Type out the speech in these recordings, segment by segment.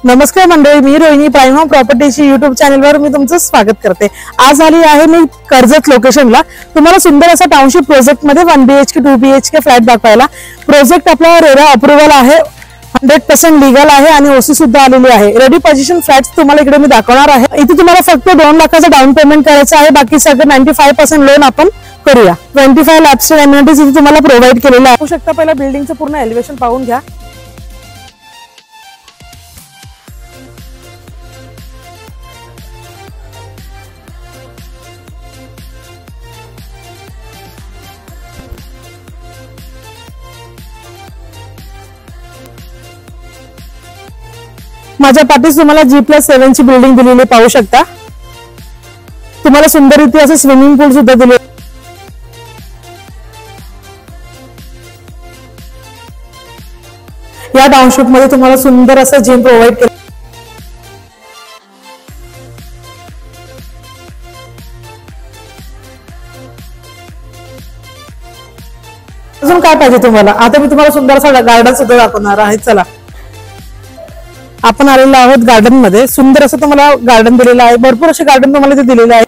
नमस्कार मंडळी, मी Rohini prime home प्रॉपर्टीची YouTube चॅनलवर मी तुमचं स्वागत करते। आज आली आहे मी कर्जत लोकेशनला तुम्हाला सुंदर असा टाउनशिप प्रोजेक्ट मध्ये 1 BHK 2 BHK फ्लॅट दाखवायला। प्रोजेक्ट आपला रेरा अप्रूव्हल आहे, 100% लीगल आहे आणि ओसी सुद्धा आलेली आहे। रेडी पोझिशन फ्लॅट्स तुम्हाला इकडे मी दाखवणार आहे। इथे तुम्हाला फक्त 2 लाखाचं डाऊन पेमेंट करायचं आहे, बाकी सगळं 95% लोन आपण करूया। 25 लॅक्सचे एम्युनिटीज इथे तुम्हाला प्रोव्हाइड केलेले आहे। पाहू शकता, पहिला बिल्डिंगचं पूर्ण एलिव्हेशन पाहून घ्या। माझ्या पाठीस तुम्हाला G+7 ची बिल्डिंग दिलेली पाहू शकता। तुम्हाला सुंदर इथे असं स्विमिंग पूल सुद्धा दिले। या टाउनशिप मध्ये तुम्हाला सुंदर असं जिम प्रोव्हाइड केलं। अजून काय पाहिजे तुम्हाला? आता मी तुम्हाला सुंदर असा गार्डन सुद्धा दाखवणार आहे। चला, आपण आलेलो आहोत गार्डन मध्ये। सुंदर असं तुम्हाला गार्डन दिलेलं आहे, भरपूर असे गार्डन तुम्हाला इथे दिलेले आहे।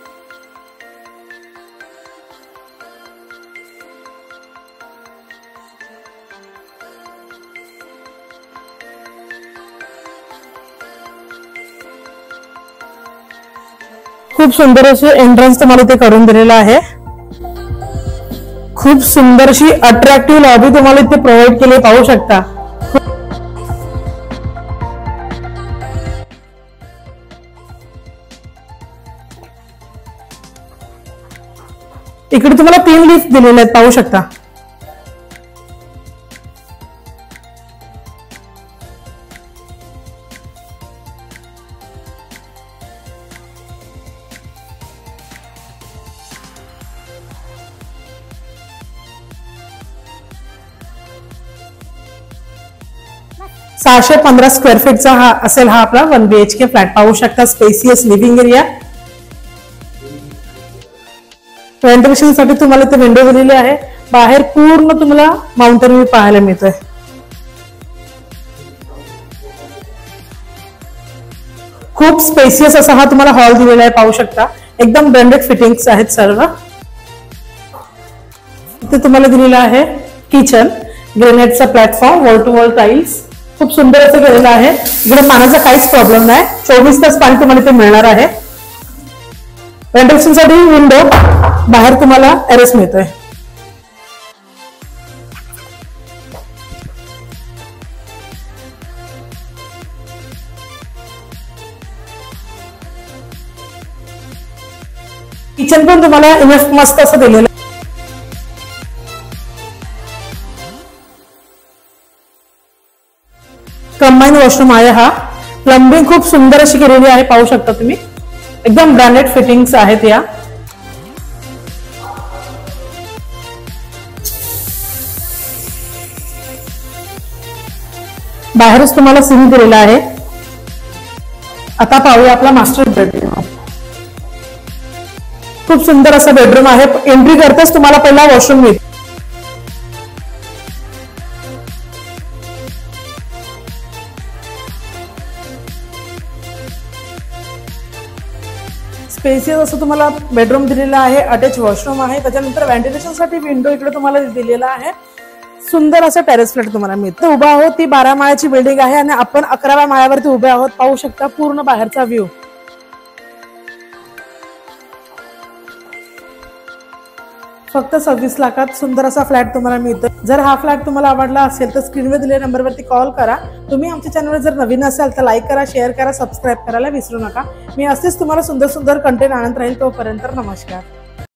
खूप सुंदर असे एंट्रन्स तुम्हाला इथे करून दिलेलं आहे। खूप सुंदर अशी अट्रॅक्टिव्ह लॉबी तुम्हाला इथे प्रोव्हाइड केली पाहू शकता। इकडे तुम्हाला 3 लिफ्ट दिलेले आहेत पाहू शकता। .615 स्क्वेअर फीटचा हा असेल हा आपला 1 BHK फ्लॅट पाहू शकता। Spacious living area. व्हेंटिलेशन साठी तुम्हाला इथे विंडो दिलेली आहे। बाहेर पूर्ण तुम्हाला माउंटेन व्ह्यू पाहायला मिळतोय। खूप स्पेसियस असा हा तुम्हाला हॉल दिलेला आहे पाहू शकता। एकदम ब्रँडेड फिटिंग्स आहेत सर्व। इथे तुम्हाला दिलेला आहे किचन, ग्रेनाइटचा platform, wall to wall tiles. खूप सुंदर असं केलेलं आहे। इकडे पाण्याचा काहीच प्रॉब्लेम नाही, 24 तास पाणी तुम्हाला इथे मिळणार आहे। व्हेंटिलेशन साठी विंडो, बाहेर तुम्हाला टेरेस मिळतोय। किचन पण तुम्हाला इनफ मस्त असं दिलेलं। कंबाईन वॉशरूम आहे हा। प्लंबिंग खूप सुंदर अशी केलेली आहे पाहू शकता तुम्ही। एकदम ब्रँडेड फिटिंग्स आहेत या। बाहेरच तुम्हाला सिंक दिलेला आहे। आता पाहूया आपला मास्टर बेडरूम। खूप सुंदर असा बेडरूम आहे। एंट्री करताच तुम्हाला पहिला वॉशरूम मिळतो। स्पेसियस असं तुम्हाला बेडरूम दिलेला आहे। अटॅच वॉशरूम आहे। त्याच्यानंतर व्हेंटिलेशन साठी विंडो इकडे तुम्हाला दिलेला आहे। सुंदर असं टेरेस फ्लॅट तुम्हाला मिळतं। उभा आहोत, ती 12 माळ्याची बिल्डिंग आहे आणि आपण 11व्या माळ्यावरती उभे आहोत पाहू शकता पूर्ण बाहेरचा व्ह्यू। फक्त 26 लाखात सुंदर असा फ्लॅट तुम्हाला मिळतो। जर हा फ्लॅट तुम्हाला आवडला असेल तर स्क्रीनवर दिलेल्या नंबरवरती कॉल करा। तुम्ही आमच्या चॅनलवर जर नवीन असाल तर लाईक करा, शेअर करा, सबस्क्राईब करायला विसरू नका। मी असेच तुम्हाला सुंदर सुंदर कंटेंट आणत राहील। तोपर्यंत नमस्कार।